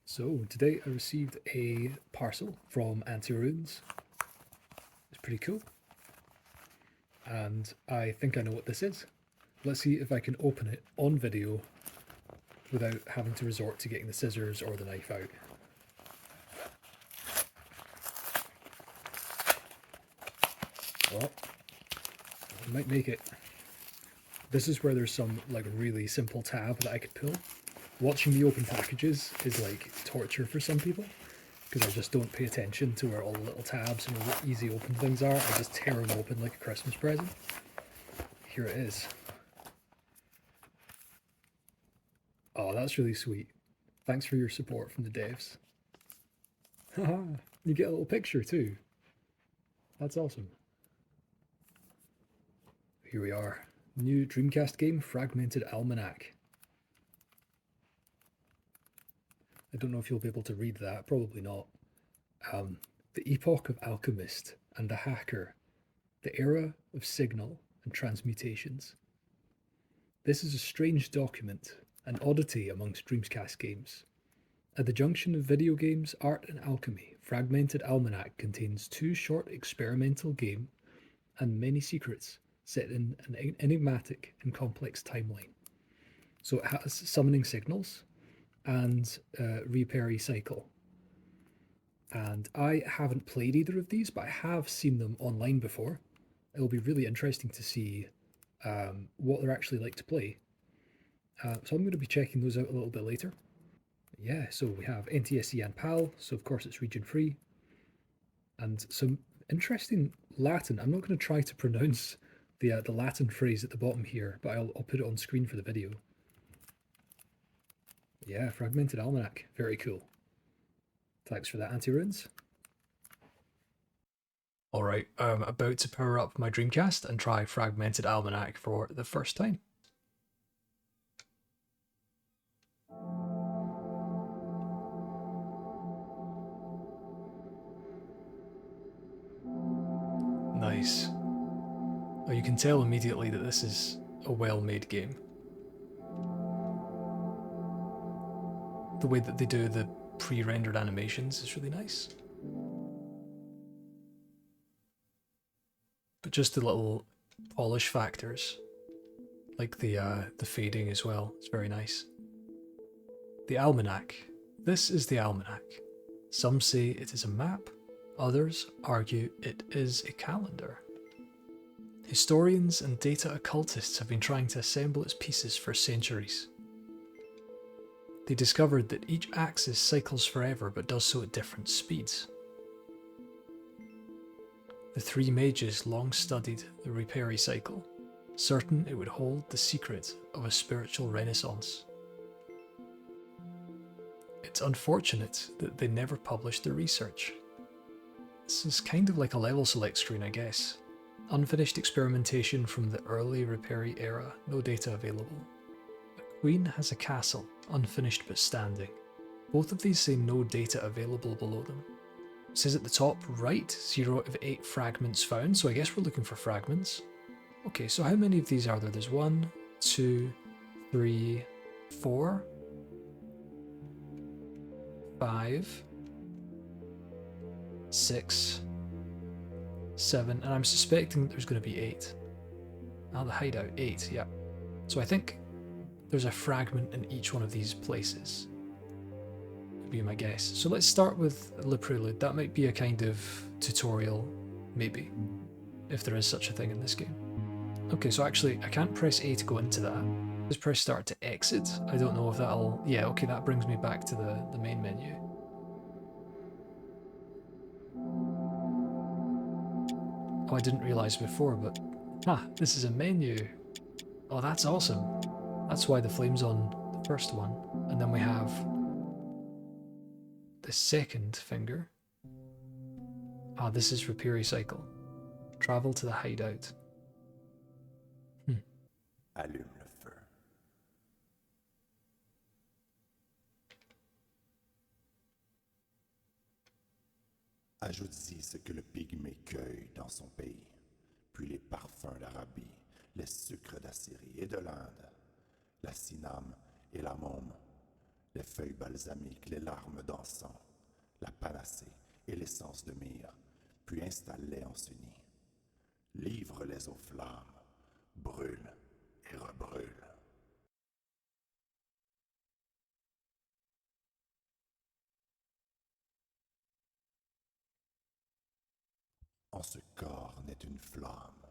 So today I received a parcel from Anti-Runes. It's pretty cool. And I think I know what this is. Let's see if I can open it on video without having to resort to getting the scissors or the knife out. Well, I might make it. This is where there's some like really simple tab that I could pull. Watching me open packages is like torture for some people because I just don't pay attention to where all the little tabs and all the easy open things are. I just tear them open like a Christmas present. Here it is. Oh, that's really sweet. Thanks for your support from the devs. Haha, you get a little picture too. That's awesome. Here we are. New Dreamcast game, Fragmented Almanac. I don't know if you'll be able to read that, probably not. The Epoch of Alchemist and the Hacker, the Era of Signal and Transmutations. This is a strange document, an oddity amongst Dreamcast games. At the junction of video games, art and alchemy, Fragmented Almanac contains two short experimental game and many secrets set in an enigmatic and complex timeline. So it has Summoning Signals and Reaperi Cycle. And I haven't played either of these, but I have seen them online before. It'll be really interesting to see what they're actually like to play. So I'm going to be checking those out a little bit later. Yeah, so we have NTSC and PAL, so of course it's region free. And some interesting Latin. I'm not going to try to pronounce the Latin phrase at the bottom here, but I'll put it on screen for the video. Yeah, Fragmented Almanac, very cool. Thanks for that, Anti-Runes. Alright, I'm about to power up my Dreamcast and try Fragmented Almanac for the first time. Nice. Oh, you can tell immediately that this is a well-made game. The way that they do the pre-rendered animations is really nice. But just the little polish factors, like the fading as well, it's very nice. The Almanac. This is the Almanac. Some say it is a map, others argue it is a calendar. Historians and data occultists have been trying to assemble its pieces for centuries. They discovered that each axis cycles forever but does so at different speeds. The three mages long studied the Reaperi Cycle, certain it would hold the secret of a spiritual renaissance. It's unfortunate that they never published their research. This is kind of like a level select screen, I guess. Unfinished experimentation from the early Reaperi era, no data available. A queen has a castle, unfinished but standing. Both of these say no data available below them. It says at the top right, 0 of 8 fragments found, so I guess we're looking for fragments. Okay, so how many of these are there? There's 1, 2, 3, 4, 5, 6, 7, and I'm suspecting that there's going to be 8. Ah, the hideout, 8, yeah. So I think there's a fragment in each one of these places. Would be my guess. So let's start with Le Prelude. That might be a kind of tutorial, maybe, if there is such a thing in this game. Okay, so actually I can't press A to go into that. Just press start to exit. I don't know if that'll... Yeah, okay, that brings me back to the main menu. Oh, I didn't realise before, but... this is a menu. Oh, that's awesome. That's why the flame's on the first one. And then we have the second finger. Ah, this is Reaperi Cycle. Travel to the hideout. Allume le feu. Ajoute-y ce que le pygmée cueille dans son pays, puis les parfums d'Arabie, les sucres d'Assyrie et de l'Inde, la cinname et la môme, les feuilles balsamiques, les larmes d'encens, la panacée et l'essence de myrrhe, puis installe-les en ce nid. Livre-les aux flammes, brûle et rebrûle. En ce corps naît une flamme,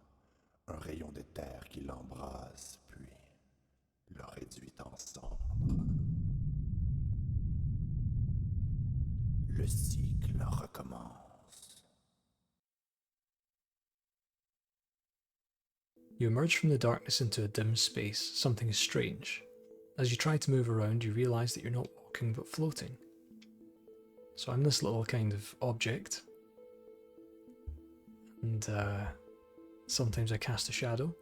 un rayon d'éther qui l'embrase, puis le réduit en cendres. Le cycle recommence. You emerge from the darkness into a dim space. Something is strange. As you try to move around, you realise that you're not walking but floating. So I'm this little kind of object, and sometimes I cast a shadow.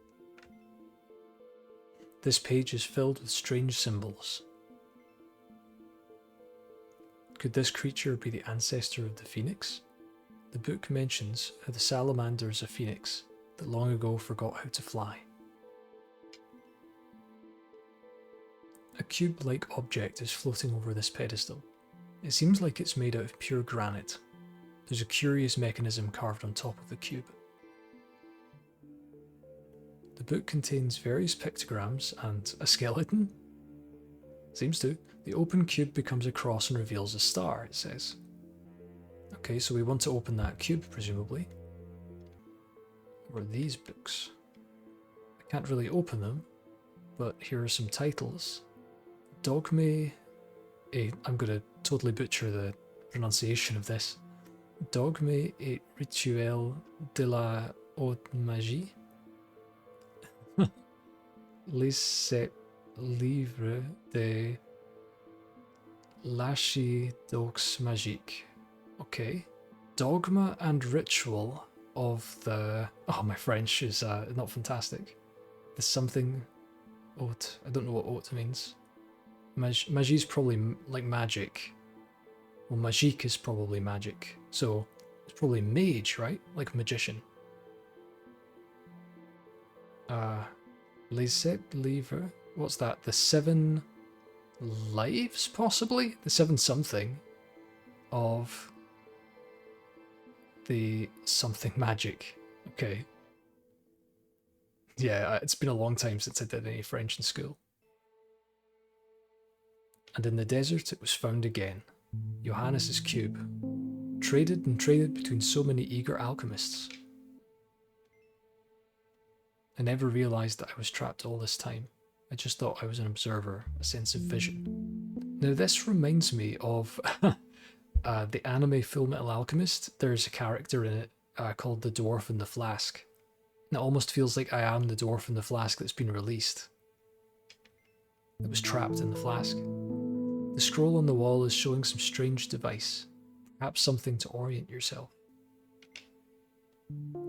This page is filled with strange symbols. Could this creature be the ancestor of the phoenix? The book mentions how the salamander is a phoenix that long ago forgot how to fly. A cube-like object is floating over this pedestal. It seems like it's made out of pure granite. There's a curious mechanism carved on top of the cube. The book contains various pictograms and a skeleton. Seems to. The open cube becomes a cross and reveals a star, it says. Okay, so we want to open that cube, presumably. Or these books. I can't really open them, but here are some titles. Dogme... I'm going to totally butcher the pronunciation of this. Dogme et rituel de la haute magie. Les 7 livres de l'archidoxe magique. Okay. Dogma and ritual of the... Oh, my French is not fantastic. There's something... Haute. I don't know what haute means. Magie is probably like magic. Well, magique is probably magic. So, it's probably mage, right? Like magician. Les 7 livres. What's that? The 7 lives, possibly? The 7 something of the something magic. Okay. Yeah, it's been a long time since I did any French in school. And in the desert it was found again. Johannes's cube. Traded and traded between so many eager alchemists. I never realised that I was trapped all this time. I just thought I was an observer, a sense of vision. Now this reminds me of the anime Full Metal Alchemist. There's a character in it called the Dwarf in the Flask. And it almost feels like I am the Dwarf in the Flask that's been released. It was trapped in the flask. The scroll on the wall is showing some strange device. Perhaps something to orient yourself.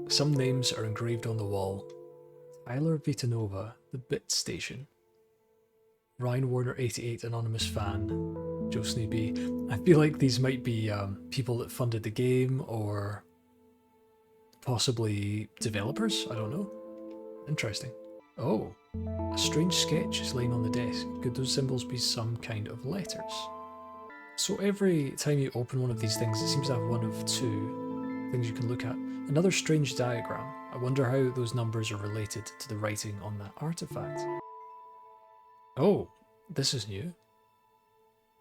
Some names are engraved on the wall. Tyler Vitanova, the Bit Station. Ryan Warner 88, anonymous fan. Josney B. I feel like these might be people that funded the game or possibly developers. I don't know. Interesting. Oh, a strange sketch is laying on the desk. Could those symbols be some kind of letters? So every time you open one of these things, it seems to have one of 2 things you can look at. Another strange diagram. I wonder how those numbers are related to the writing on that artifact. Oh, this is new.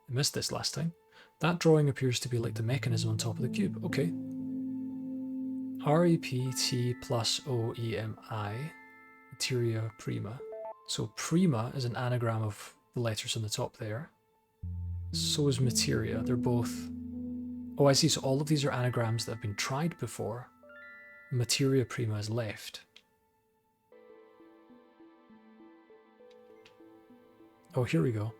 I missed this last time. That drawing appears to be like the mechanism on top of the cube. Okay. REPT plus OEMI. Materia Prima. So Prima is an anagram of the letters on the top there. So is Materia. They're both... Oh, I see. So all of these are anagrams that have been tried before. Materia Prima is left. Oh, here we go.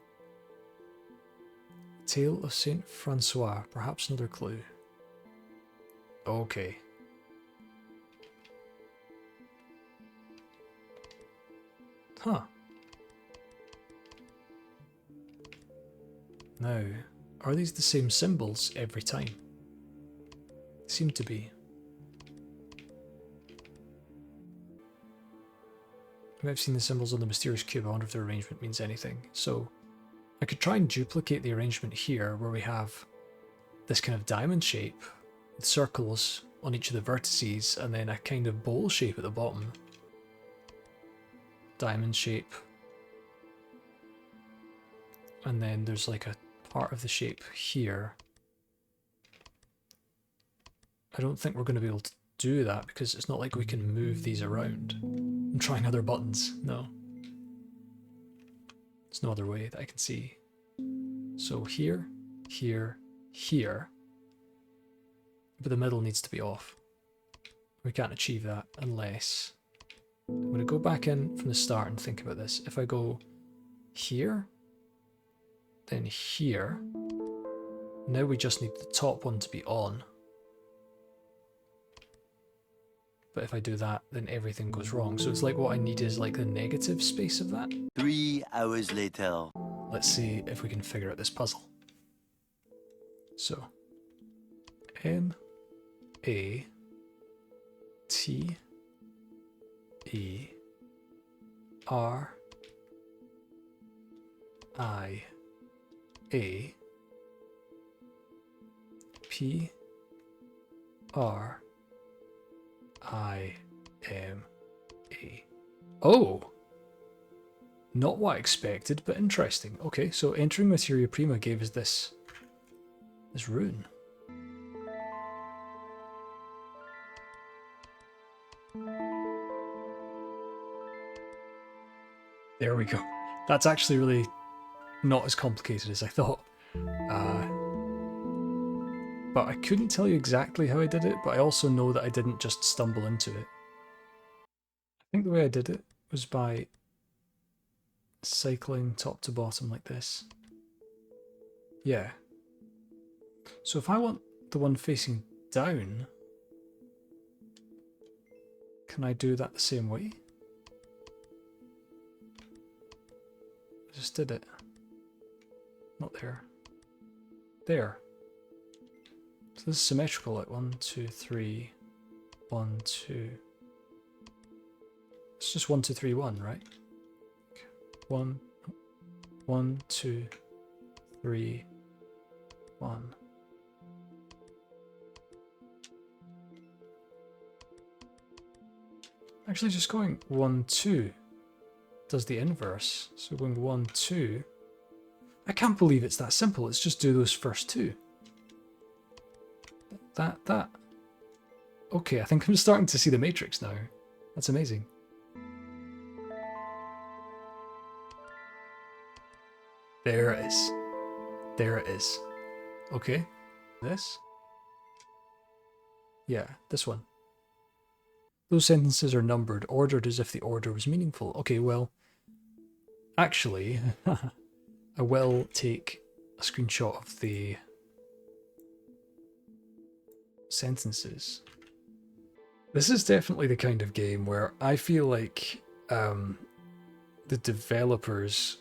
Tale of Saint Francois. Perhaps another clue. Okay. Huh. Now, are these the same symbols every time? Seem to be. I've seen the symbols on the mysterious cube. I wonder if their arrangement means anything. So, I could try and duplicate the arrangement here where we have this kind of diamond shape with circles on each of the vertices and then a kind of bowl shape at the bottom. Diamond shape. And then there's like a part of the shape here. I don't think we're going to be able to do that because it's not like we can move these around. I'm trying other buttons. No. There's no other way that I can see. So here, here, here. But the middle needs to be off. We can't achieve that unless... I'm going to go back in from the start and think about this. If I go here, then here, now we just need the top one to be on. But if I do that, then everything goes wrong. So it's like what I need is like the negative space of that. 3 hours later. Let's see if we can figure out this puzzle. So, M, A, T, E, R, I, A, P, R, I, M, A. Oh! Not what I expected, but interesting. Okay, so entering Materia Prima gave us this rune. There we go. That's actually really not as complicated as I thought. But I couldn't tell you exactly how I did it, but I also know that I didn't just stumble into it. I think the way I did it was by cycling top to bottom like this. Yeah. So if I want the one facing down, can I do that the same way? I just did it. Not there. There. So this is symmetrical, like 1, 2, 3, 1, 2. It's just 1, 2, 3, 1, right? 1, 1, 2, 3, 1. Actually, just going 1, 2 does the inverse. So going 1, 2. I can't believe it's that simple. It's just do those first two. That. Okay, I think I'm starting to see the matrix now. That's amazing. There it is. There it is. Okay. This? Yeah, this one. Those sentences are numbered, ordered as if the order was meaningful. Okay, well, actually, I will take a screenshot of the sentences. This is definitely the kind of game where I feel like the developers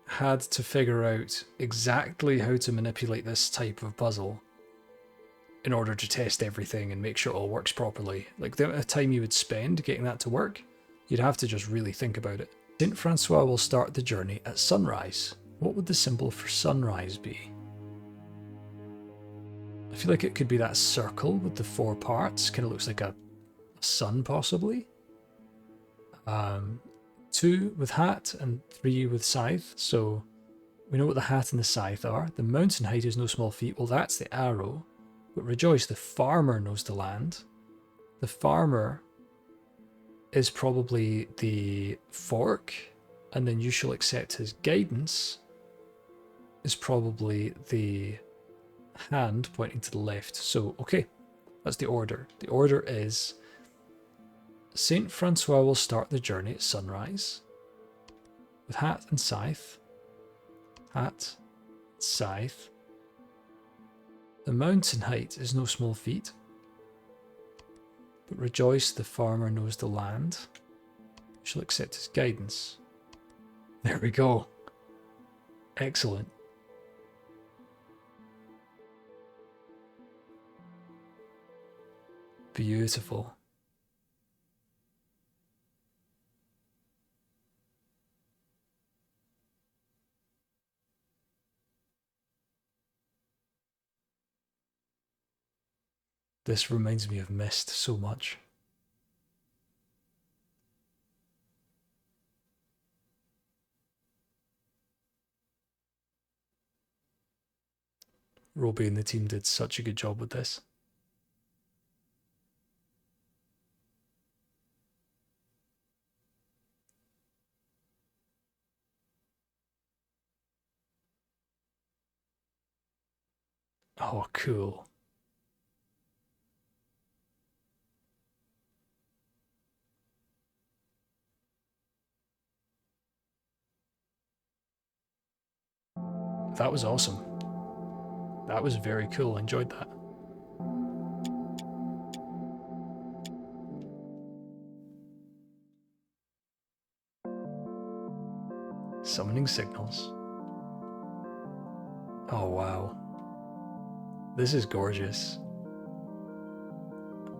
had to figure out exactly how to manipulate this type of puzzle in order to test everything and make sure it all works properly. Like the amount of time you would spend getting that to work, you'd have to just really think about it. Saint Francois will start the journey at sunrise. What would the symbol for sunrise be? I feel like it could be that circle with the 4 parts. Kind of looks like a sun, possibly. 2 with hat and 3 with scythe. So we know what the hat and the scythe are. The mountain height is no small feat. Well, that's the arrow. But rejoice, the farmer knows the land. The farmer is probably the fork, and then you shall accept his guidance is probably the hand pointing to the left. So, okay, that's the order. The order is Saint Francois will start the journey at sunrise with hat and scythe. Hat, scythe. The mountain height is no small feat, but rejoice, the farmer knows the land. You shall accept his guidance. There we go. Excellent. Beautiful. This reminds me of Myst so much. Roby and the team did such a good job with this. Oh, cool. That was awesome. That was very cool. I enjoyed that. Summoning Signals. Oh, wow. This is gorgeous.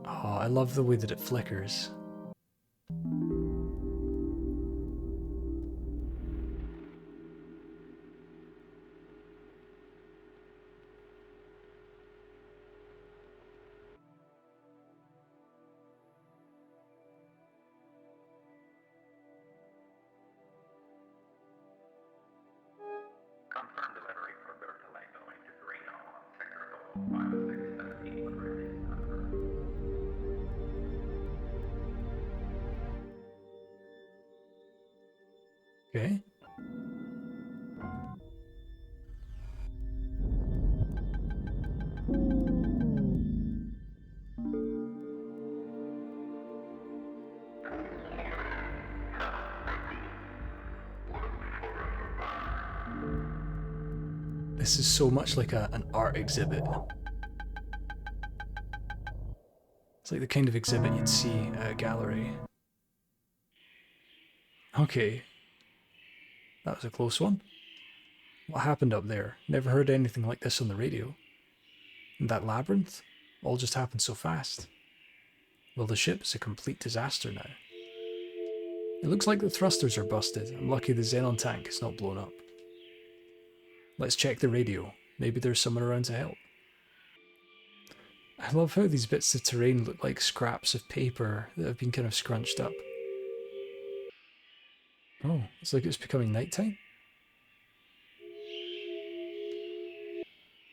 Oh, I love the way that it flickers. Confirm delivery for Bertollet going to Torino on sector 5617 British number. Okay. This is so much like an art exhibit. It's like the kind of exhibit you'd see at a gallery. Okay. That was a close one. What happened up there? Never heard anything like this on the radio. And that labyrinth? All just happened so fast. Well, the ship is a complete disaster now. It looks like the thrusters are busted. I'm lucky the xenon tank is not blown up. Let's check the radio. Maybe there's someone around to help. I love how these bits of terrain look like scraps of paper that have been kind of scrunched up. Oh, it's like it's becoming nighttime.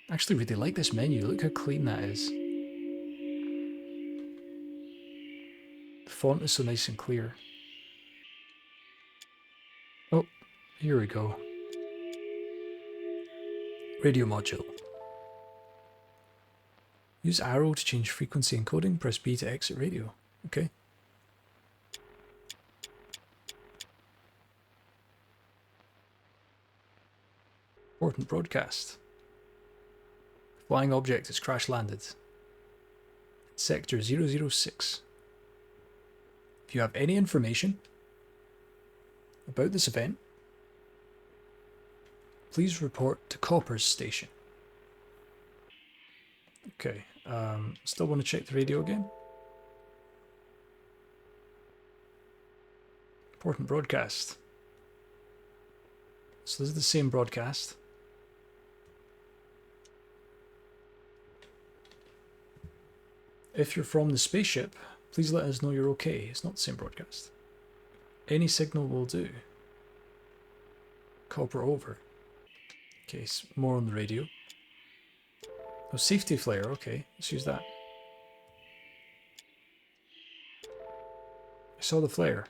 I actually really like this menu. Look how clean that is. The font is so nice and clear. Oh, here we go. Radio module. Use arrow to change frequency encoding. Press B to exit radio. Okay. Important broadcast. Flying object has crash landed. Sector 006. If you have any information about this event, please report to Copper's station. Okay, still want to check the radio again. Important broadcast. So this is the same broadcast. If you're from the spaceship, please let us know you're okay. It's not the same broadcast. Any signal will do. Copper over. Okay, more on the radio. Oh, safety flare. Okay, let's use that. I saw the flare.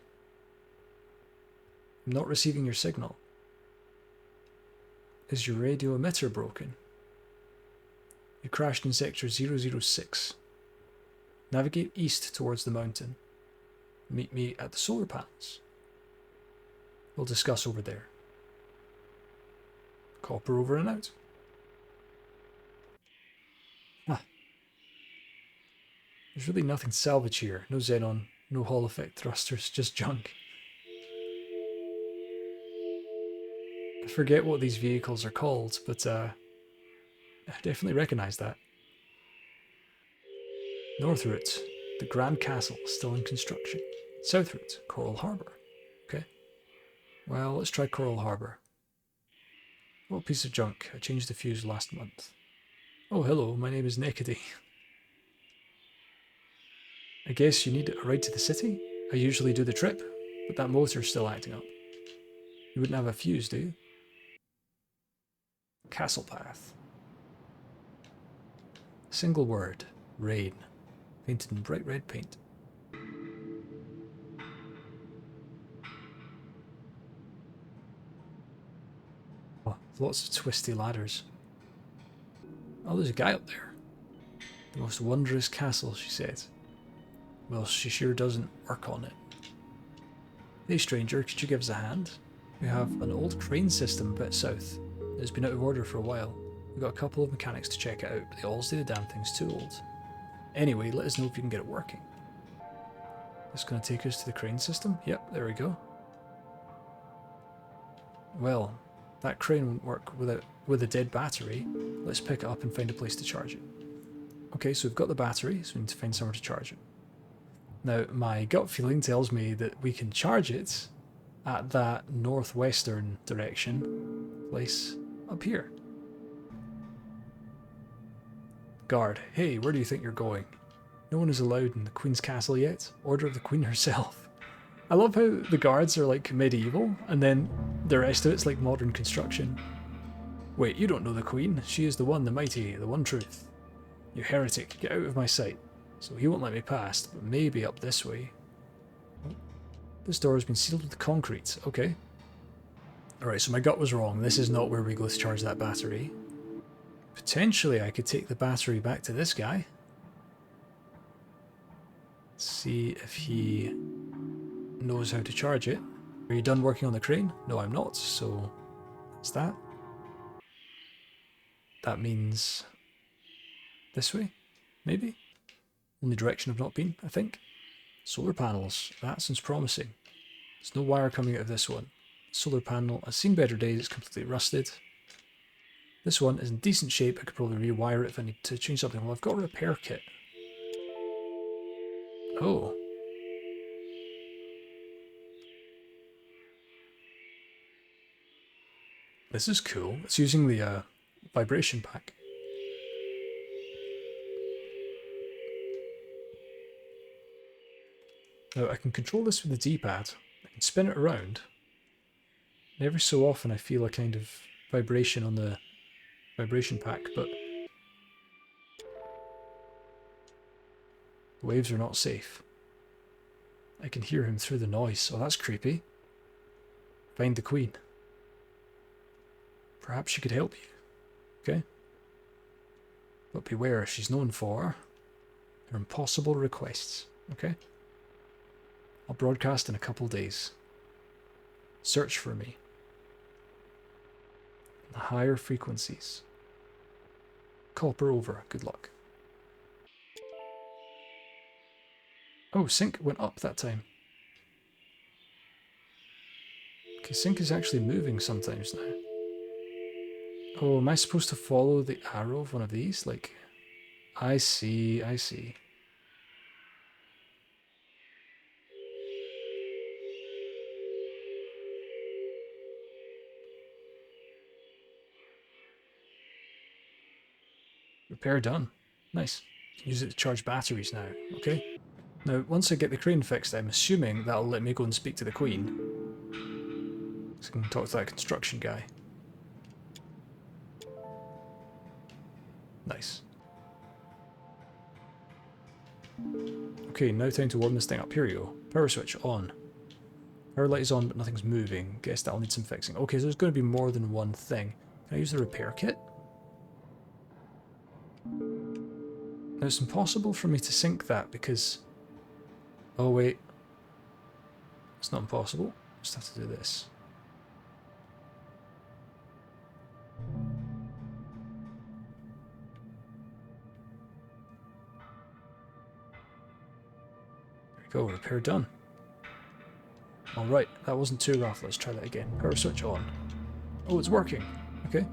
I'm not receiving your signal. Is your radio emitter broken? You crashed in sector 006. Navigate east towards the mountain. Meet me at the solar panels. We'll discuss over there. Copper over and out. Ah. There's really nothing to salvage here. No xenon, no Hall effect thrusters, just junk. I forget what these vehicles are called, but I definitely recognise that. North route, the Grand Castle, still in construction. South route, Coral Harbour. Okay. Well, let's try Coral Harbour. What piece of junk? I changed the fuse last month. Oh, hello, my name is Nekady. I guess you need a ride to the city? I usually do the trip, but that motor's still acting up. You wouldn't have a fuse, do you? Castle path. Single word. Rain. Painted in bright red paint. Oh, lots of twisty ladders. Oh, there's a guy up there. The most wondrous castle, she said. Well, she sure doesn't work on it. Hey stranger, could you give us a hand? We have an old crane system a bit south. It's been out of order for a while. We've got a couple of mechanics to check it out, but they all say the damn thing's too old. Anyway, let us know if you can get it working. This going to take us to the crane system? Yep, there we go. Well, that crane won't work with a dead battery. Let's pick it up and find a place to charge it. Okay, so we've got the battery, so we need to find somewhere to charge it. Now, my gut feeling tells me that we can charge it at that northwestern direction place up here. Guard, hey, where do you think you're going? No one is allowed in the Queen's castle yet. Order of the Queen herself. I love how the guards are like medieval, and then the rest of it's like modern construction. Wait, you don't know the Queen. She is the one, the mighty, the one truth. You heretic, get out of my sight. So he won't let me past, but maybe up this way. This door has been sealed with concrete. Okay. Alright, so my gut was wrong. This is not where we go to charge that battery. Potentially I could take the battery back to this guy. See if he knows how to charge it. Are you done working on the crane? No, I'm not, so that's that. That means this way, maybe? Only direction I've not been, I think. Solar panels, that sounds promising. There's no wire coming out of this one. Solar panel, I've seen better days, it's completely rusted. This one is in decent shape, I could probably rewire it if I need to change something. Well, I've got a repair kit. Oh. This is cool. It's using the vibration pack. Now I can control this with the D-pad. I can spin it around. And every so often I feel a kind of vibration on the vibration pack, but the waves are not safe. I can hear him through the noise. Oh, that's creepy. Find the Queen. Perhaps she could help you. Okay? But beware, she's known for her impossible requests. Okay? I'll broadcast in a couple days. Search for me. The higher frequencies. Copper over. Good luck. Oh, sync went up that time. Okay, sync is actually moving sometimes now. Oh, am I supposed to follow the arrow of one of these? Like, I see, I see. Repair done. Nice. Can use it to charge batteries now. Okay. Now, once I get the crane fixed, I'm assuming that'll let me go and speak to the Queen. So I can talk to that construction guy. Nice. Okay, now time to warm this thing up. Here we go. Power switch on. Power light is on, but nothing's moving. Guess that'll need some fixing. Okay, so there's going to be more than one thing. Can I use the repair kit? Now, it's impossible for me to sync that because... Oh, wait. It's not impossible. Just have to do this. There we go, repair done. Alright, that wasn't too rough. Let's try that again. Power switch on. Oh, it's working. Okay.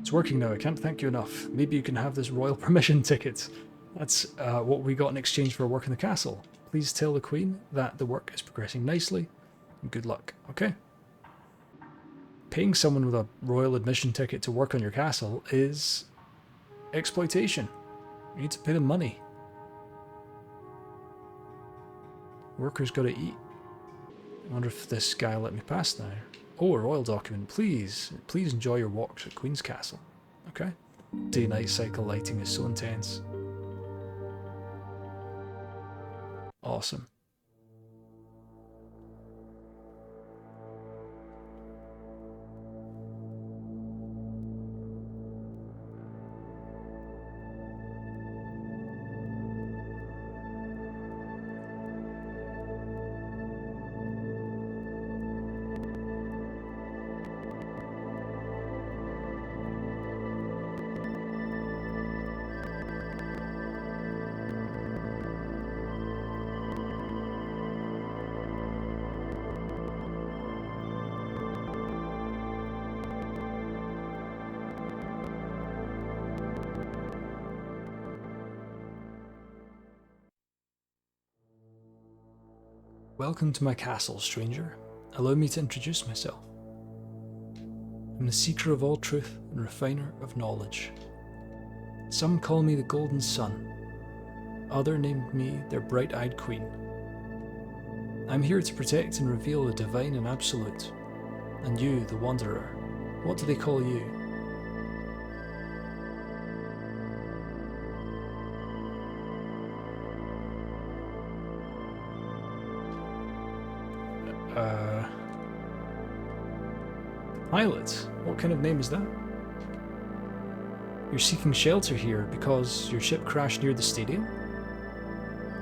It's working now, I can't thank you enough. Maybe you can have this royal permission ticket. That's what we got in exchange for work in the castle. Please tell the Queen that the work is progressing nicely, and good luck, okay? Paying someone with a royal admission ticket to work on your castle is exploitation. You need to pay them money. Workers gotta eat. I wonder if this guy will let me pass now. Oh, a royal document. Please enjoy your walks at Queen's Castle. Okay. Day-night cycle lighting is so intense. Awesome. Welcome to my castle, stranger. Allow me to introduce myself. I'm the seeker of all truth and refiner of knowledge. Some call me the Golden Sun. Others named me their bright-eyed queen. I'm here to protect and reveal the divine and absolute. And you, the wanderer, what do they call you? Pilot? What kind of name is that? You're seeking shelter here because your ship crashed near the stadium?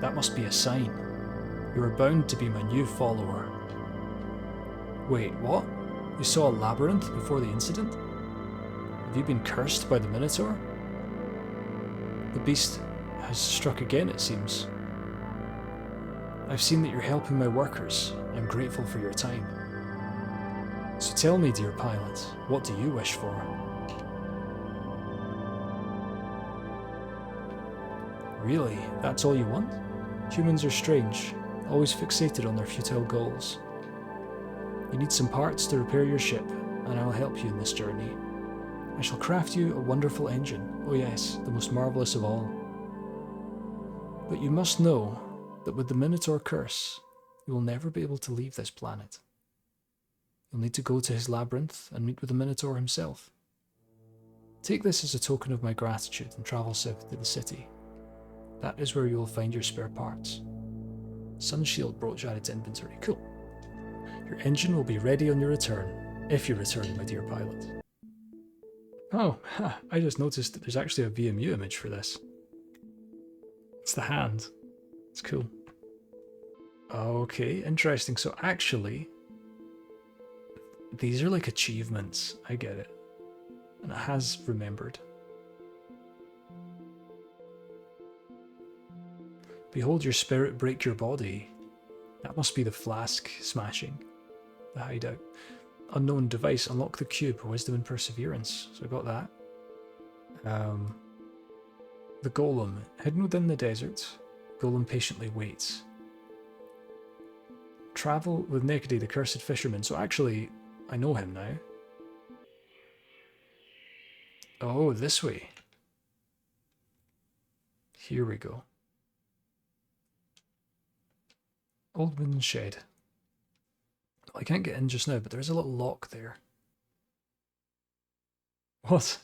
That must be a sign. You are bound to be my new follower. Wait, what? You saw a labyrinth before the incident? Have you been cursed by the Minotaur? The beast has struck again, it seems. I've seen that you're helping my workers. I'm grateful for your time. So tell me, dear pilot, what do you wish for? Really? That's all you want? Humans are strange, always fixated on their futile goals. You need some parts to repair your ship, and I'll help you in this journey. I shall craft you a wonderful engine, oh yes, the most marvellous of all. But you must know that with the Minotaur curse, you will never be able to leave this planet. You'll need to go to his labyrinth and meet with the Minotaur himself. Take this as a token of my gratitude and travel south to the city. That is where you will find your spare parts. Sunshield brooch added to inventory. Cool. Your engine will be ready on your return, if you return, my dear pilot. Oh, I just noticed that there's actually a VMU image for this. It's the hand. It's cool. Okay, interesting. So actually, these are like achievements. I get it. And it has remembered. Behold your spirit break your body. That must be the flask smashing. The hideout. Unknown device. Unlock the cube. Wisdom and perseverance. So I got that. The golem. Hidden within the desert. Golem patiently waits. Travel with Nekadi, the cursed fisherman. So actually, I know him now. Oh, this way. Here we go. Old wooden shed. I can't get in just now, but there's a little lock there. What?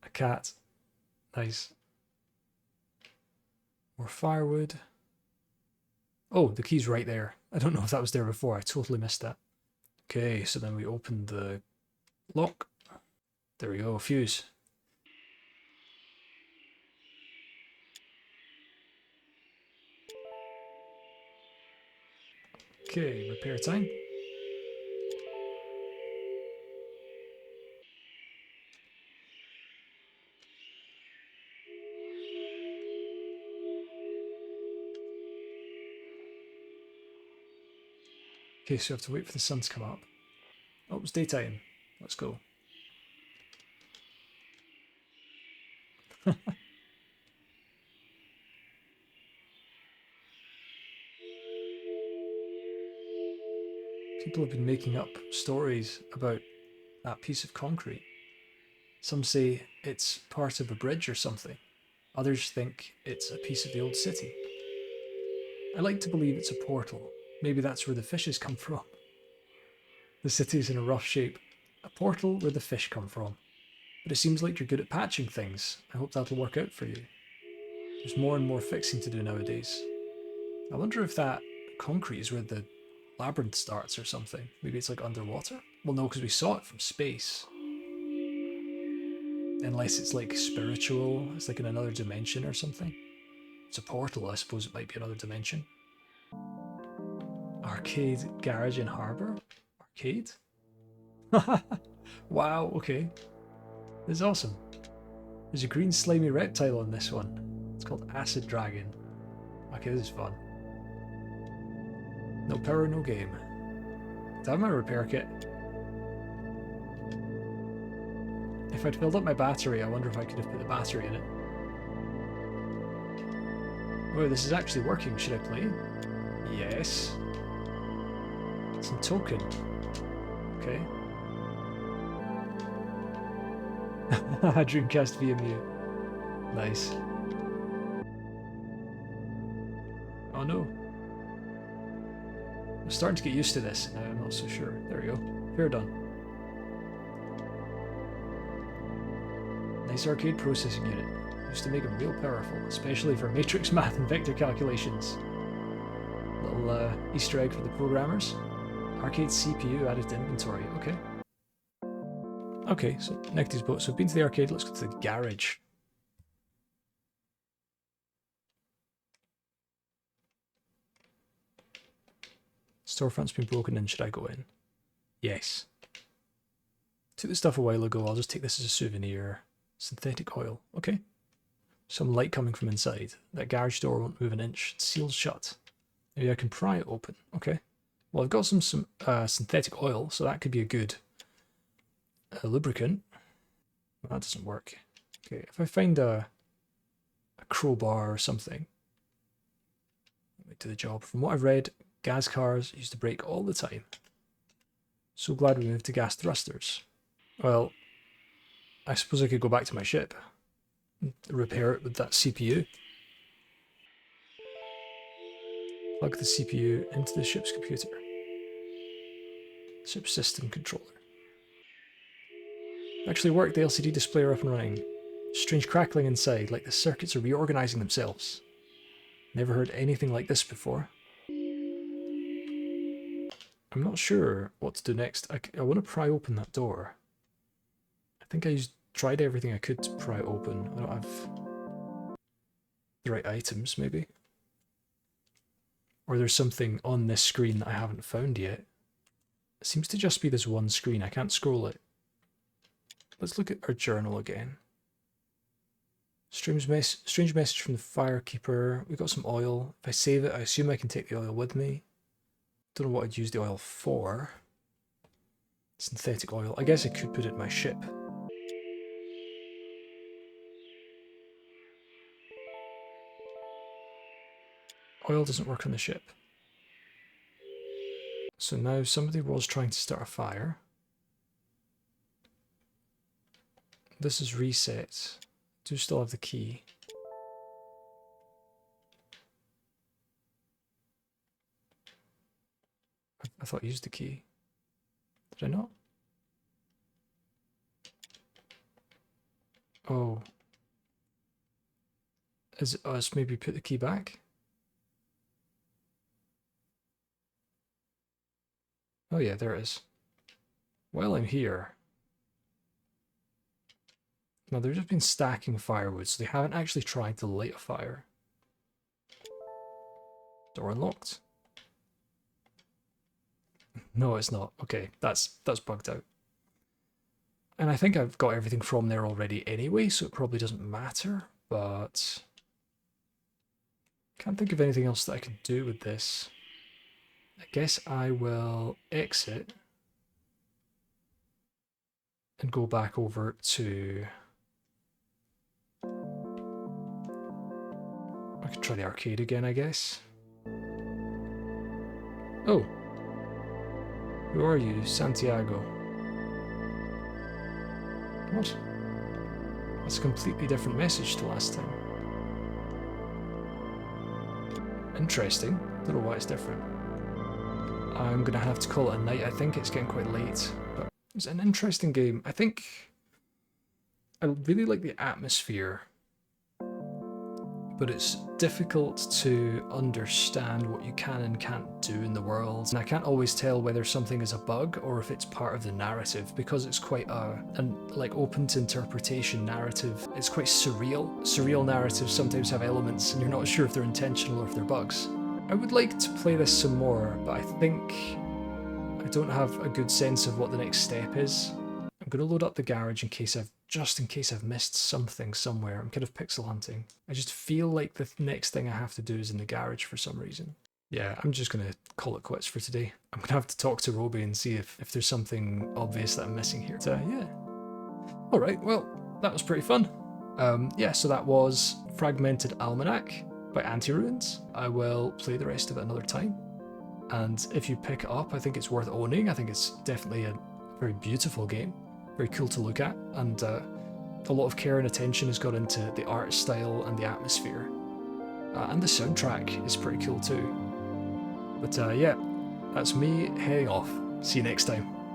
A cat. Nice. More firewood. Oh, the key's right there. I don't know if that was there before. I totally missed that. Okay, so then we open the lock. There we go, fuse. Okay, repair time. Okay, so you have to wait for the sun to come up. Oh, it's daytime. Let's go. People have been making up stories about that piece of concrete. Some say it's part of a bridge or something. Others think it's a piece of the old city. I like to believe it's a portal. Maybe that's where the fishes come from. The city's in a rough shape. A portal where the fish come from. But it seems like you're good at patching things. I hope that'll work out for you. There's more and more fixing to do nowadays. I wonder if that concrete is where the labyrinth starts or something. Maybe it's like underwater? Well, no, because we saw it from space. Unless it's like spiritual, it's like in another dimension or something. It's a portal, I suppose it might be another dimension. Arcade garage in harbour? Arcade? Wow, okay. This is awesome. There's a green slimy reptile on this one. It's called Acid Dragon. Okay, this is fun. No power, no game. Do I have my repair kit? If I'd filled up my battery, I wonder if I could have put the battery in it. Oh, this is actually working. Should I play? Yes. Some token. Okay. Dreamcast VMU. Nice. Oh no. I'm starting to get used to this, now I'm not so sure. There we go. Fair done. Nice arcade processing unit. Used to make them real powerful, especially for matrix math and vector calculations. Little Easter egg for the programmers. Arcade CPU added to inventory. Okay. Okay, so Necty's boat. So we've been to the arcade, let's go to the garage. Storefront's been broken in, should I go in? Yes. Took the stuff a while ago, I'll just take this as a souvenir. Synthetic oil, okay. Some light coming from inside. That garage door won't move an inch, it's sealed shut. Maybe I can pry it open, okay. Well, I've got some synthetic oil, so that could be a good lubricant. Well, that doesn't work. Okay, if I find a crowbar or something, let me do the job. From what I've read, gas cars used to break all the time. So glad we moved to gas thrusters. Well, I suppose I could go back to my ship and repair it with that CPU. Plug the CPU into the ship's computer. Ship system controller. Actually worked, the LCD display are up and running. Strange crackling inside, like the circuits are reorganizing themselves. Never heard anything like this before. I'm not sure what to do next. I want to pry open that door. I think I tried everything I could to pry it open. I don't have the right items, maybe. Or there's something on this screen that I haven't found yet. It seems to just be this one screen. I can't scroll it. Let's look at our journal again. Strange message from the firekeeper. We got some oil. If I save it, I assume I can take the oil with me. Don't know what I'd use the oil for. Synthetic oil. I guess I could put it in my ship. Oil doesn't work on the ship. So now somebody was trying to start a fire. This is reset. Do still have the key. I thought I used the key. Did I not? Oh. Is it us maybe put the key back? Oh yeah, there it is. While I'm here. Now they've just been stacking firewood, so they haven't actually tried to light a fire. Door unlocked. No, it's not. Okay, that's bugged out. And I think I've got everything from there already anyway, so it probably doesn't matter, but can't think of anything else that I could do with this. I guess I will exit and go back over to... I could try the arcade again, I guess. Oh. Who are you? Santiago. What? It's a completely different message to last time. Interesting. Don't know why it's different. I'm gonna have to call it a night. I think it's getting quite late, but it's an interesting game. I think I really like the atmosphere, but it's difficult to understand what you can and can't do in the world. And I can't always tell whether something is a bug or if it's part of the narrative, because it's quite an like open to interpretation narrative. It's quite surreal. Surreal narratives sometimes have elements and you're not sure if they're intentional or if they're bugs. I would like to play this some more, but I think I don't have a good sense of what the next step is. I'm going to load up the garage in case I've missed something somewhere. I'm kind of pixel hunting. I just feel like the next thing I have to do is in the garage for some reason. Yeah, I'm just going to call it quits for today. I'm going to have to talk to Roby and see if there's something obvious that I'm missing here. But, yeah. Alright, well, that was pretty fun. Yeah, so that was Fragmented Almanac by Anti-Ruins. I will play the rest of it another time. And if you pick it up, I think it's worth owning. I think it's definitely a very beautiful game. Very cool to look at, and a lot of care and attention has gone into the art style and the atmosphere. And the soundtrack is pretty cool too. But yeah, that's me heading off. See you next time.